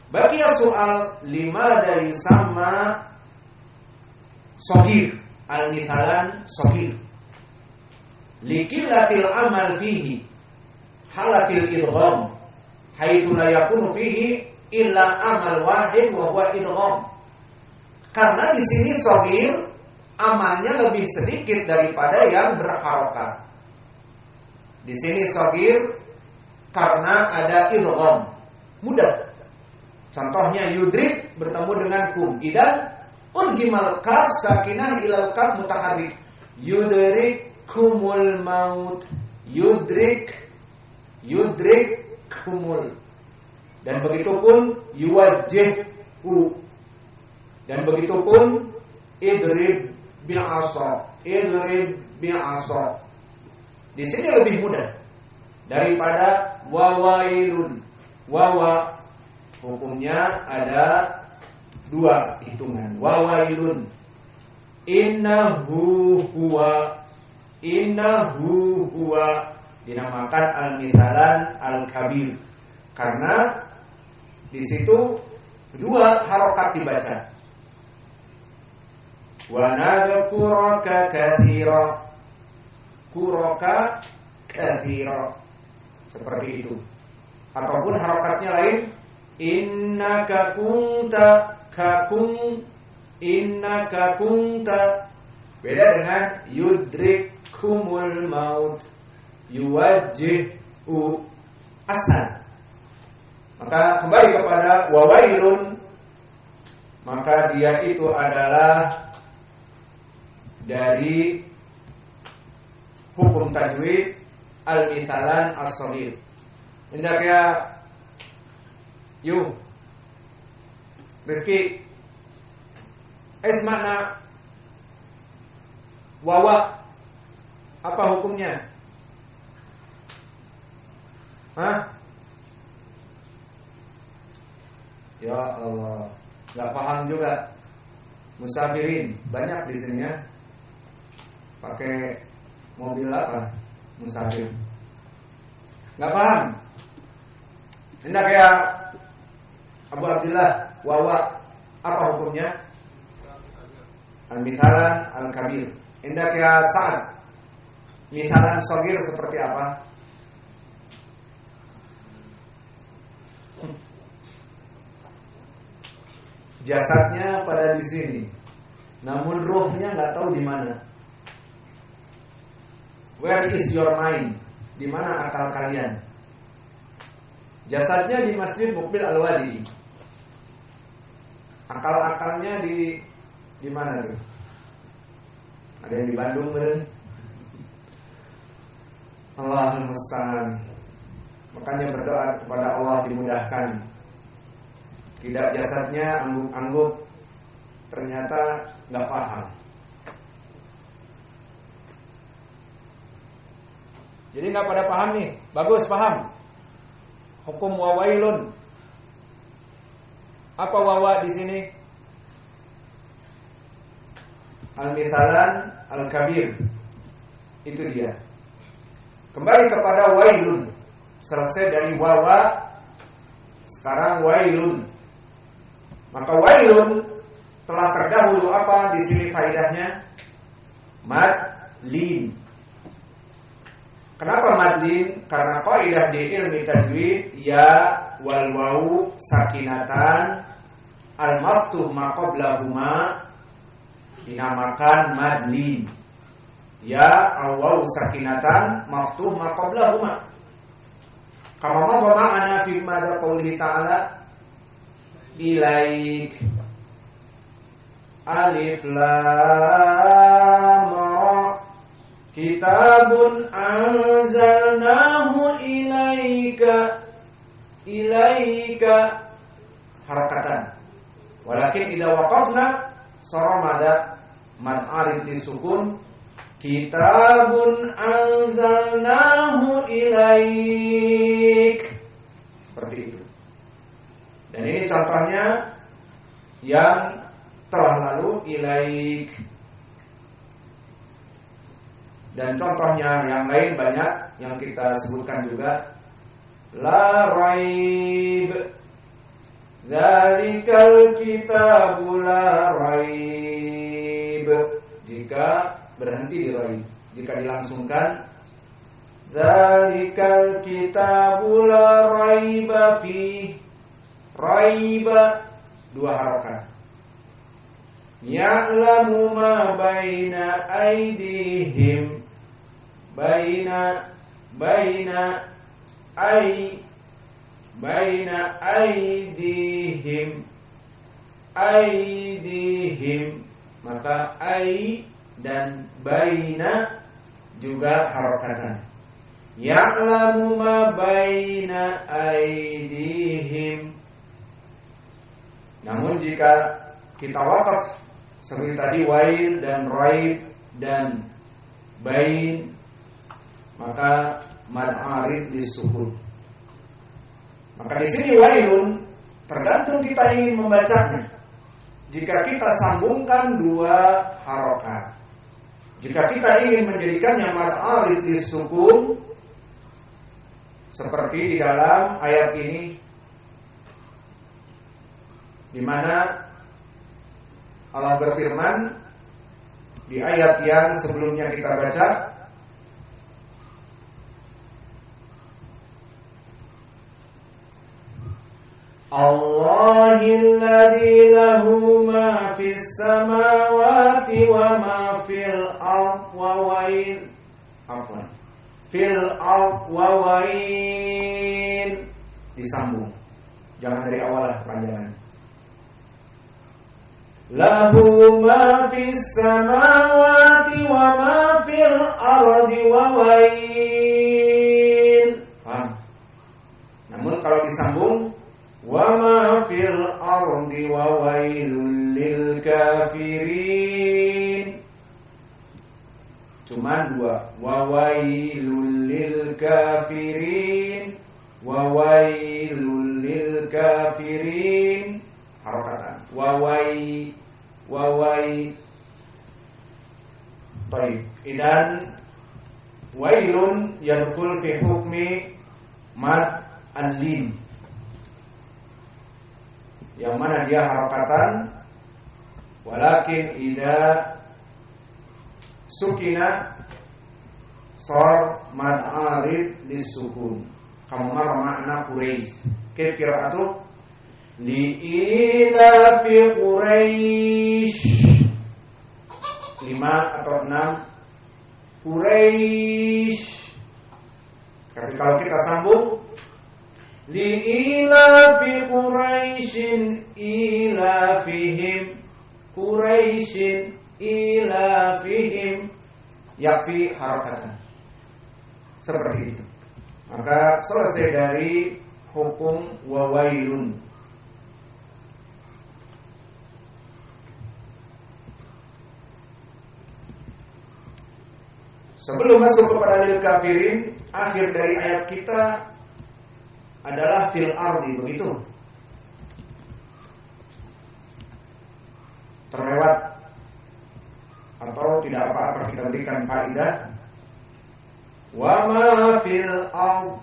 Baqiya soal limada yusamma shagir, al-mithalan shagir. Liqillatil amal fihi halatil idgham haitsu la yakunu fihi illa amal wahid wa huwa idgham. Karena di sini shagir amalnya lebih sedikit daripada yang berharokat. Di sini shagir karena ada idgham, mudah. Contohnya yudrik bertemu dengan kum. Idan udgimal kaf sakinah ilal kaf mutaharrik. Yudrikumul maut. Yudrik kumul. Dan begitu pun yuwajjihu. Dan begitu pun idrib bi'asa. Idrib bi'asa. Di sini lebih mudah daripada wawailun. Wawa hukumnya ada dua hitungan. Wawailun innahu huwa dinamakan al-mithalan al-kabir karena di situ dua harokat dibaca. Wa nadhkuraka katsira, kuraka katsira, seperti itu. Ataupun harokatnya lain, innaka kunta kakung, innaka kunta. Beda dengan yudrikumul maut, yuwajjihu aslan. Maka kembali kepada wawailun, maka dia itu adalah dari hukum tajwid al-mithalan as-shaghir. Hendak ya yuk Rifki makna wawa apa hukumnya? Hah? Ya Allah, nggak paham juga. Musafirin banyak di sini ya. Pakai mobil apa? Musafir. Nggak paham. Hendak ya Abu Abdillah, wawa apa hukumnya? Al-mithalan al-kabir. Hendak ya Sa'ad, mithalan shagir seperti apa? Jasadnya pada di sini, namun ruhnya nggak tahu di mana. Where is your mind? Di mana akal kalian? Jasadnya di Masjid Mukbil Al-Wadi. Akal-akalnya di mana tuh? Ada yang di Bandung beren? Allahul musta'an. Makanya berdoa kepada Allah dimudahkan. Tidak jasadnya angguk-angguk, ternyata nggak paham. Jadi nggak pada paham nih, bagus paham. Hukum wawailun. Apa wawa di sini? Al-mithalan al-kabir. Itu dia. Kembali kepada wailun. Selesai dari wawa, sekarang wailun. Maka wailun telah terdahulu apa di sini faedahnya? Madlin. Kenapa madlin? Karena kaidah di ilmi tajwid ya wal wawu sakinatan al maftuh ma qablahuma dinamakan madlin. Ya al wawu sakinatan maftuh ma qablahuma. Kama ma'ana fi madza qoulihi ta'ala ilaik alif lam ra kitabun anzalnahu ilaika harakatan walakin idza waqafna saramada mad arid disukun kitabun anzalnahu ilaik, seperti itu. Dan ini contohnya yang telah lalu ilaik. Dan contohnya yang lain banyak yang kita sebutkan juga. La raib Zalikal kitabu la raib. Jika berhenti di raib, jika dilangsungkan zalikal kitabu la raiba fi. Raiba dua harakat. Ya'lamu ma baina aydihim. Baina aydihim, maka ai dan baina juga harakatan. Ya'lamu ma baina aydihim. Namun jika kita wakaf seperti tadi wail dan raib dan bain, maka mad arid disukun. Maka di sini wailun tergantung kita ingin membacanya. Jika kita sambungkan dua harokat, jika kita ingin menjadikannya mad arid disukun, seperti di dalam ayat ini, di mana Allah berfirman di ayat yang sebelumnya kita baca, Allahilladzi lahu ma fis samawati wa ma fil ardh wa wail. Afwan. Fil ardh wa wail. Disambung. Jangan dari awal lah kepanjangan. Lahu ma fis samawati wa ma fil ardi wa wail. Paham? Namun kalau disambung wa ma fil ardi wa wailul lil kafirin. Cuma dua. Wa wailul lil kafirin. Wa wailul lil kafirin. Harakatan. Wa wai. Baik. Idan wailun yadkhul fi hukmi mad al-lin, yang mana dia harakatan, walakin idza sukina sar mad arid lisukun. Kamu makna Quraisy. Kaif qiraatu li ila fi Quraisy. 5 atau 6 Quraisy. Tapi kalau kita sambung li ila fi Quraisyin ila fihim. Quraisyin ila fihim, yakfi harakatan. Seperti itu. Maka selesai dari hukum wawailun. Sebelum masuk kepada lil kafirin, akhir dari ayat kita adalah fil ardi, begitu? Terlewat atau tidak apa-apa kita berikan faedah. Wa ma fil ard.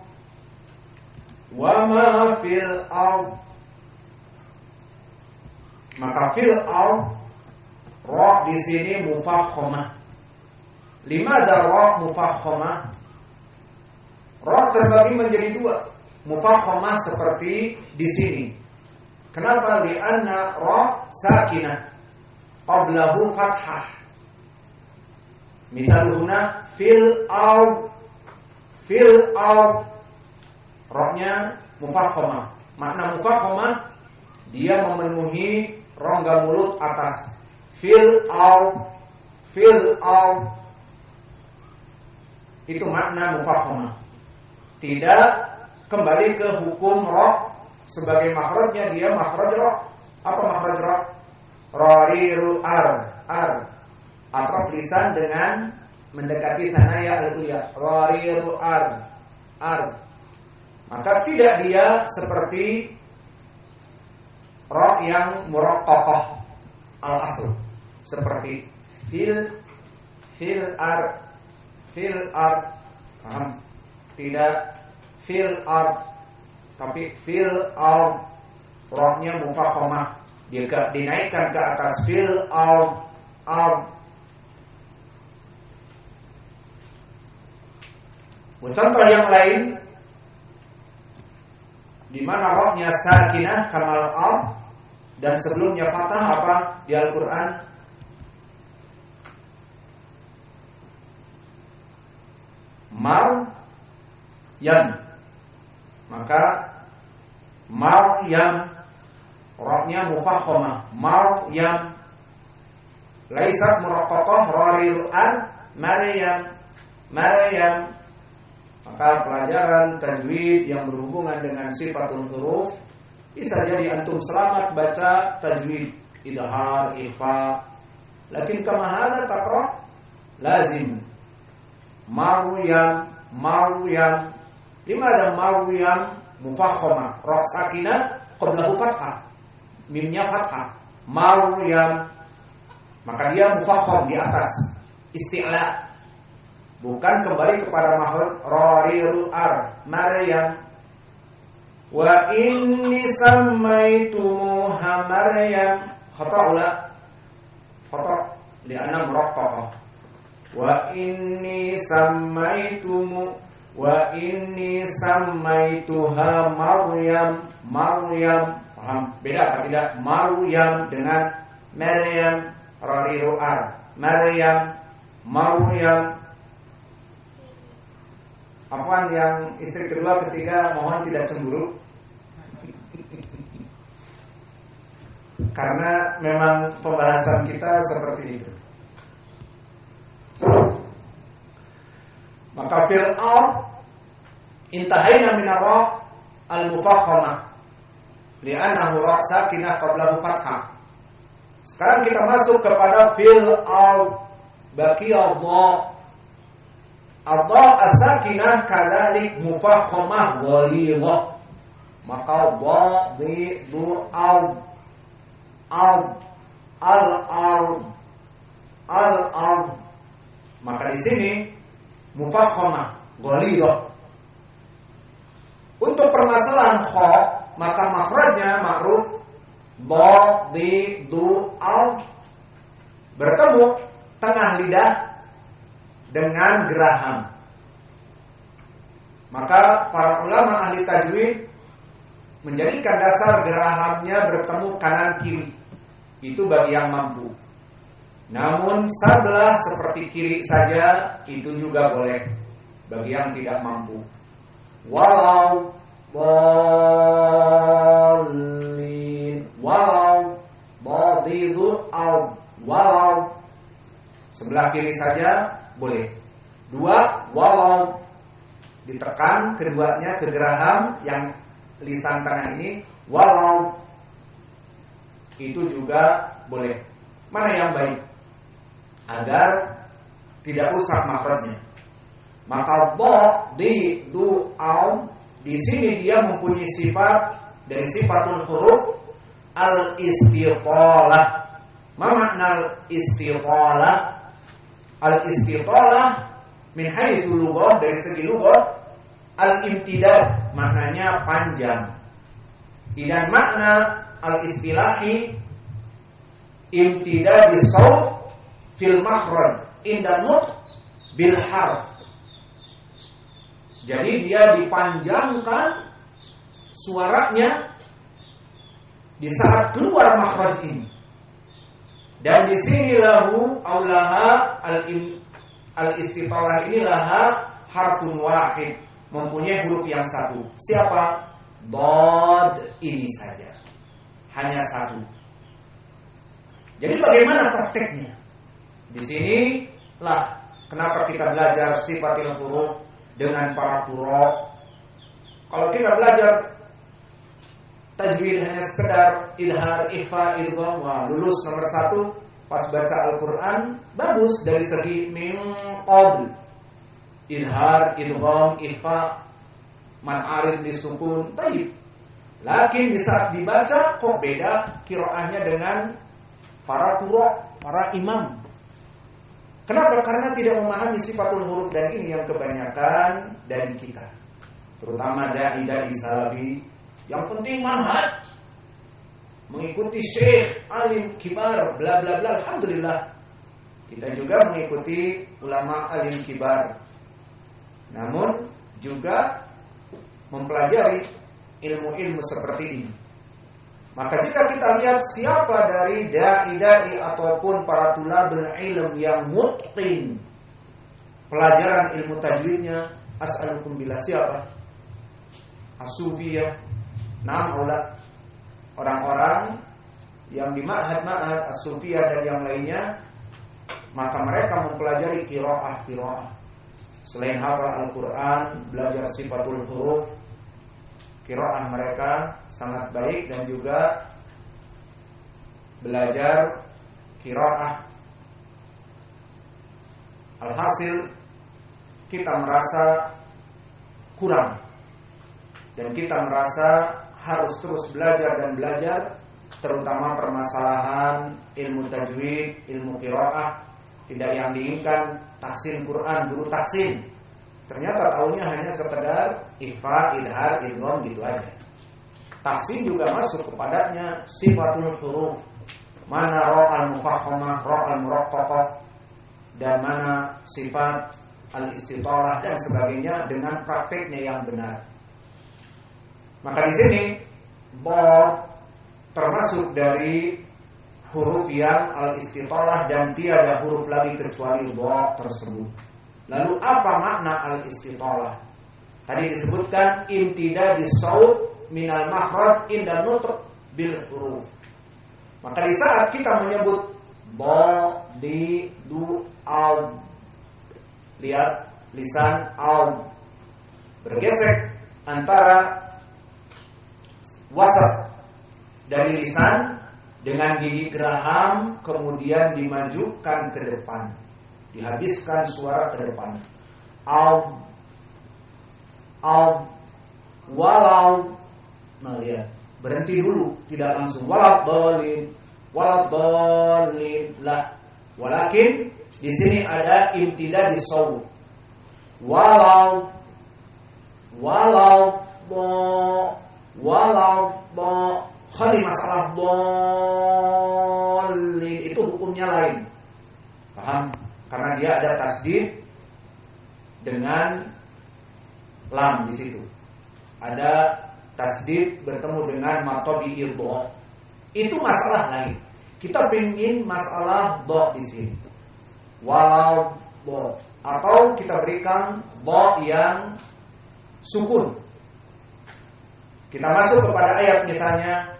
Wa ma fil ard. Maka fil ard ra di sini mufakhamah. Limada ra mufakhamah? Ra terbagi menjadi dua. Mufakhamah seperti di sini. Kenapa? Li'anna ra sakinah qablahu fathah. Misalnya fil ard. Fil ard, ra-nya mufakhamah. Makna mufakhamah, dia memenuhi rongga mulut atas. Fil ard, fil ard, itu makna mufakhamah. Tidak kembali ke hukum ra sebagai makhrajnya, dia makhraj ra. Apa makhraj ra? Rariru ar. Atraf lisan dengan mendekati sanaya al-ulya. Rariru ar. Maka tidak dia seperti ra yang muraqqaqah al-asl, seperti fil ar. Paham? Tidak fil ard, tapi fil ard. Rohnya mufakhamah, dinaikkan ke atas fil ard. Contoh yang lain di mana rohnya sakinah kamal ard dan sebelumnya fathah apa di Al-Qur'an? Maryam. Maka Maryam rohnya mufakhamah, Maryam. Laisat muraqqaqah rarirul an Maryam. Maka pelajaran tajwid yang berhubungan dengan sifatul huruf bisa jadi antum selamat baca tajwid idhar, ikhfa. Lakin kama hadha taqra lazim Maryam. Limadha Maryam mufakhamah, ra sakinah qablahu fathah, mimnya fathah. Maryam, maka dia mufakham di atas, isti'la. Bukan kembali kepada makhluk rarirul ar, Maryam. Wa inni sammaitumuha Maryam. Khata' li'anna muraqqaqah. Wa inni sammaituha Maryam. Paham? Beda apa tidak? Maryam dengan Maryam, rarirul ar. Maryam. Apaan yang istri kedua ketiga mohon tidak cemburu. Karena memang pembahasan kita seperti itu. Maka fil ard intahaina min ar-ra al-mufakhamah li'annahu ra sakinah qablahu fathah. Sekarang kita masuk kepada fil ard baqiya Allah as-sakinah kadalik mufakhamah ghalidhah. Maka du al-ard. Maka di sini mufakhamah ghalidhah. Untuk permasalahan kha, maka makhrajnya ma'ruf du al, bertemu tengah lidah dengan geraham. Maka para ulama ahli tajwid menjadikan dasar gerahamnya bertemu kanan kiri. Itu bagi yang mampu. Namun sebelah seperti kiri saja itu juga boleh bagi yang tidak mampu. Walau sebelah kiri saja boleh. Dua, walau ditekan keduanya ke geraham yang lisan tengah ini, walau itu juga boleh. Mana yang baik? Agar tidak rusak makhrajnya. Maka di sini dia mempunyai sifat dari sifatul huruf al-istitalah. Ma makna al-istitalah? Al-istitalah min haitsu lughah, dari segi lughah al-imtidad, maknanya panjang. Dan makna al-istilahi imtidad bis-shaut fil makhraj inda nutq bil harf. Jadi dia dipanjangkan suaranya di saat keluar makhraj ini. Dan di sini lahu aulaha al-istitalah ini laha harfun wahid, mempunyai huruf yang satu. Siapa? Dad ini saja. Hanya satu. Jadi bagaimana prakteknya? Di sini lah kenapa kita belajar sifatil huruf dengan para qurra. Kalau kita belajar tajwid hanya sekedar idhar, ikhfa, idgham, wah lulus nomor 1 pas baca Al-Qur'an bagus dari segi min qabl. Idhar, idgham, ikhfa, man arid disukun, tayyib. Lakin di saat dibaca kok beda qiraahnya dengan para qurra, para imam. Kenapa? Karena tidak memahami sifatul huruf, dan ini yang kebanyakan dari kita, terutama dai salafi. Yang penting manhaj, mengikuti syekh, alim, kibar, bla bla bla. Alhamdulillah. Kita juga mengikuti ulama alim kibar. Namun juga mempelajari ilmu-ilmu seperti ini. Maka jika kita lihat siapa dari dai-dai ataupun para tulabul ilm yang mutqin pelajaran ilmu tajwidnya, as'alukum billah, siapa? As-Sufiyah. Orang-orang yang di ma'had-ma'had As-Sufiyah dan yang lainnya, maka mereka mempelajari qiraah. Selain hafal Al-Quran, belajar sifatul huruf, qiraah mereka sangat baik, dan juga belajar qiraah. Alhasil kita merasa kurang, dan kita merasa harus terus belajar dan belajar, terutama permasalahan ilmu tajwid, ilmu qiraah. Tidak yang diinginkan tahsin Quran, guru tahsin. Ternyata tahunya hanya sekedar ikhfa, idhar, idgham gitu aja. Tahsin juga masuk kepadanya sifatul huruf. Mana ra'al mufahhamah, ra'al muraqqaqah, dan mana sifat al-istitalah dan sebagainya dengan prakteknya yang benar. Maka di sini ba termasuk dari huruf yang al-istitalah dan tiada huruf lagi kecuali ba tersebut. Lalu apa makna al-istitalah? Tadi disebutkan imtidad as-saut minal makhraj inda nutq bil huruf. Maka di saat kita menyebut ba, di, du, au, lihat lisan au bergesek antara wasat dari lisan dengan gigi geraham, kemudian dimajukan ke depan, dihabiskan suara ke depan. Au, walau. Nah lihat, berhenti dulu, tidak langsung walau bolin lah. Walakin di sini ada imtidad di saut. Walau bo. Khali masalah bolin itu hukumnya lain. Paham? Karena dia ada tasdid dengan lam di situ. Ada tasdid bertemu dengan matobi'il do. Itu masalah lain. Kita ingin masalah do di sini. Walau do, atau kita berikan do yang sukun. Kita masuk kepada ayat misalnya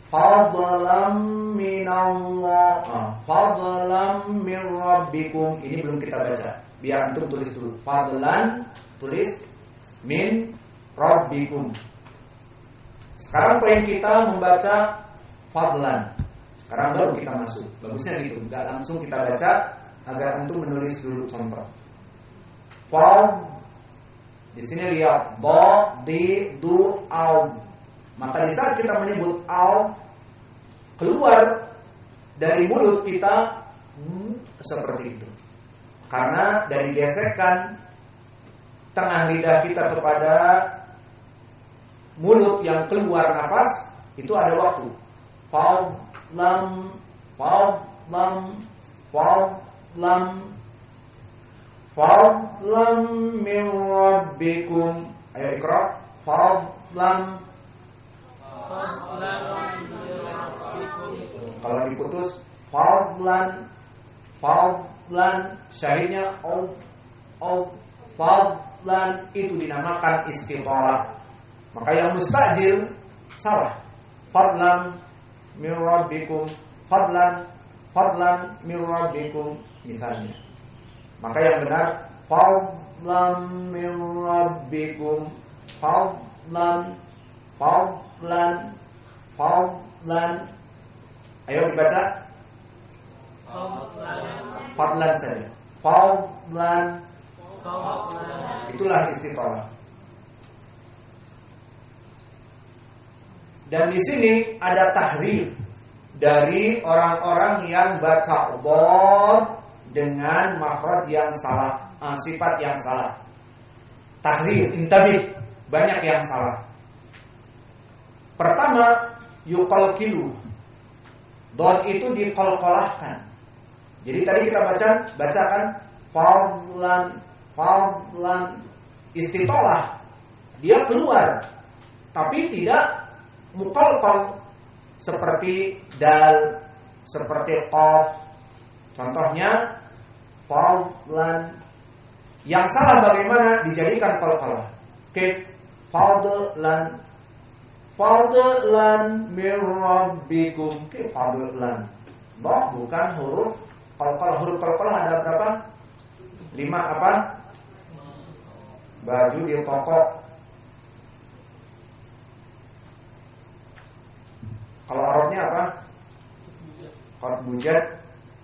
fadlan minallah, fadlan min rabbikum. Ini belum kita baca. Biar antum tulis dulu. Fadlan, tulis min rabbikum. Sekarang poin kita membaca fadlan. Sekarang baru kita masuk. Bagusnya gitu, enggak langsung kita baca, agar antum menulis dulu contoh. Fad, di sini lihat ba, di, du, au. Maka di saat kita menyebut au, keluar dari mulut kita seperti itu. Karena dari gesekan tengah lidah kita kepada mulut yang keluar nafas, itu ada waktu. Fadlam min rabbikum. Ayo ikra. Fadlam. Kalau diputus fadlan, syahidnya fadlan, itu dinamakan istitalah. Maka yang mustajil salah. Fadlan min rabbikum, fadlan min rabbikum misalnya. Maka yang benar fadlan min rabbikum, fadlan. Ayo dibaca. Fadlan saja. Fadlan. Itulah istitalah. Dan di sini ada tahdzir dari orang-orang yang baca dhad dengan makhraj yang salah, sifat yang salah. Tahdzir, intabih, banyak yang salah. Pertama, yuqalqilu. Don itu diqalqalahkan. Jadi tadi kita bacakan fadlan istitolah. Dia keluar tapi tidak muqalqal seperti dal, seperti qaf. Contohnya fadlan. Yang salah bagaimana? Dijadikan qalqalah. Oke, fadlan min rabbikum. Oke, fadlan. Bukan huruf qalqalah. Huruf qalqalah ada berapa? 5 apa? Baju di toko. Kalau Arabnya apa? Qad bujat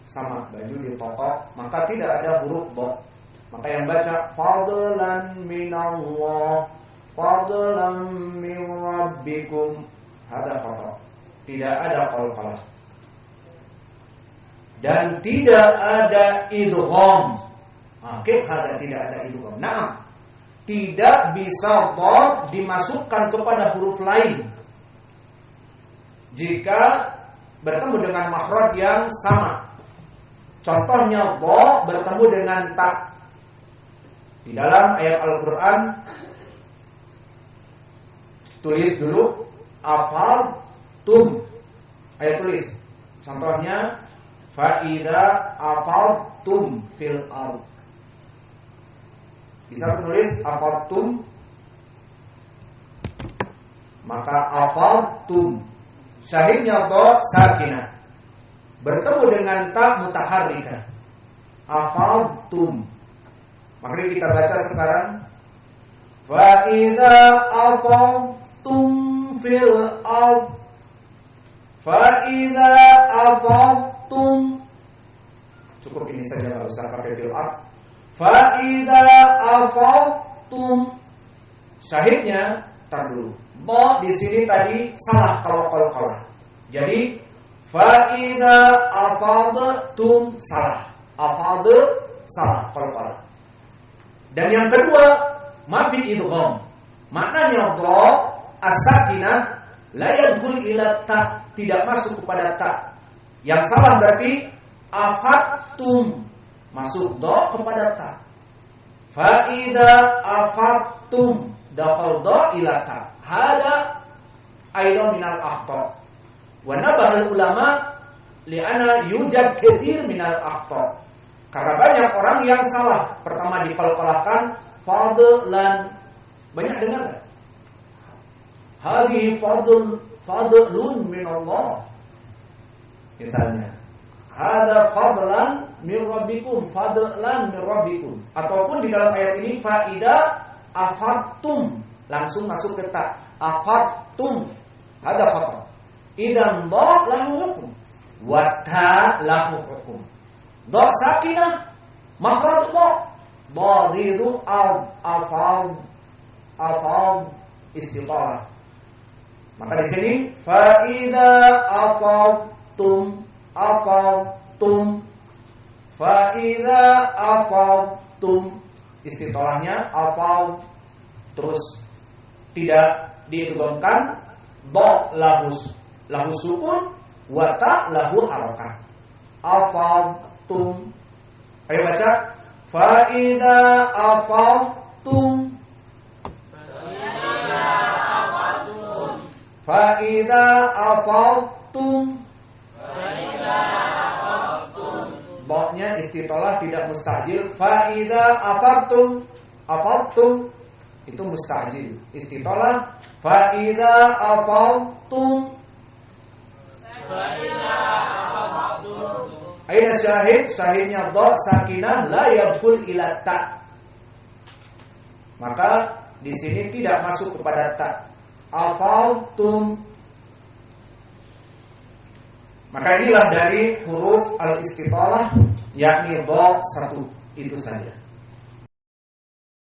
sama baju di toko, maka tidak ada huruf dha. Maka yang baca fadlan minallah, fadlan min rabbikum, ada khata. Tidak ada qalqalah. Dan tidak ada idgham. Oke, ada tidak ada idgham. Naam. Tidak bisa dha dimasukkan kepada huruf lain jika bertemu dengan makhraj yang sama. Contohnya dha bertemu dengan ta. Di dalam ayat Al-Qur'an tulis dulu afaltum. Ayat tulis. Contohnya fa idza afaltum fil ard. Bisa menulis afaltum, maka afaltum. Syahidnya dha sakinah bertemu dengan ta mutaharrikah. Afaltum. Mari kita baca sekarang. Fa idza afaltum fil ard. Fa idza afaltum. Cukup ini saja, enggak usah pakai fil ard. Fa idza afaltum. Syahidnya tar dulu. Dha di sini tadi salah kalau qalqalah. Jadi fa idza afadtum salah. Afad salah qalqalah. Dan yang kedua, mafil idgham. Maknanya dha as-sakinah la yadkhul ila ta, tidak masuk kepada ta. Yang salah berarti afattum, masuk dha kepada ta. Fa idza afattum dakhal dha ila ta. Hada aidan minal akhta. Wa nabahal ulama li'anna yujad katsir minal akhta. Karena banyak orang yang salah. Pertama diqalqalahkan fadlan. Banyak dengar enggak? Hadhihi fadlun min Allah. Misalnya, hada fadlan min rabbikum, fadlan min rabbikum. Ataupun di dalam ayat ini faida afattum, langsung masuk ke ta. Afattum. Hada khata. Idan dha lahu hukum wa ta lahu hukum. Dha sakinah makhraj dha. Dha itu afal istitalah. Maka di sini fa idza afaltum fa idza afaltum istitolahnya afal, terus tidak diidghamkan. Dha lahu sukun wa ta lahu harakah. Afaltum. Ayo baca fa idza afaltum fa idza afaltum. Dha-nya istitolah tidak mustajil. Fa idza afaltum itu mustajil. Istitolah fa idza afaltum. Aina syahidnya dha sakinah la yadkhul ila ta. Maka di sini tidak masuk kepada ta. Afaltum. Maka inilah dari huruf al-istitalah, yakni dha satu itu saja.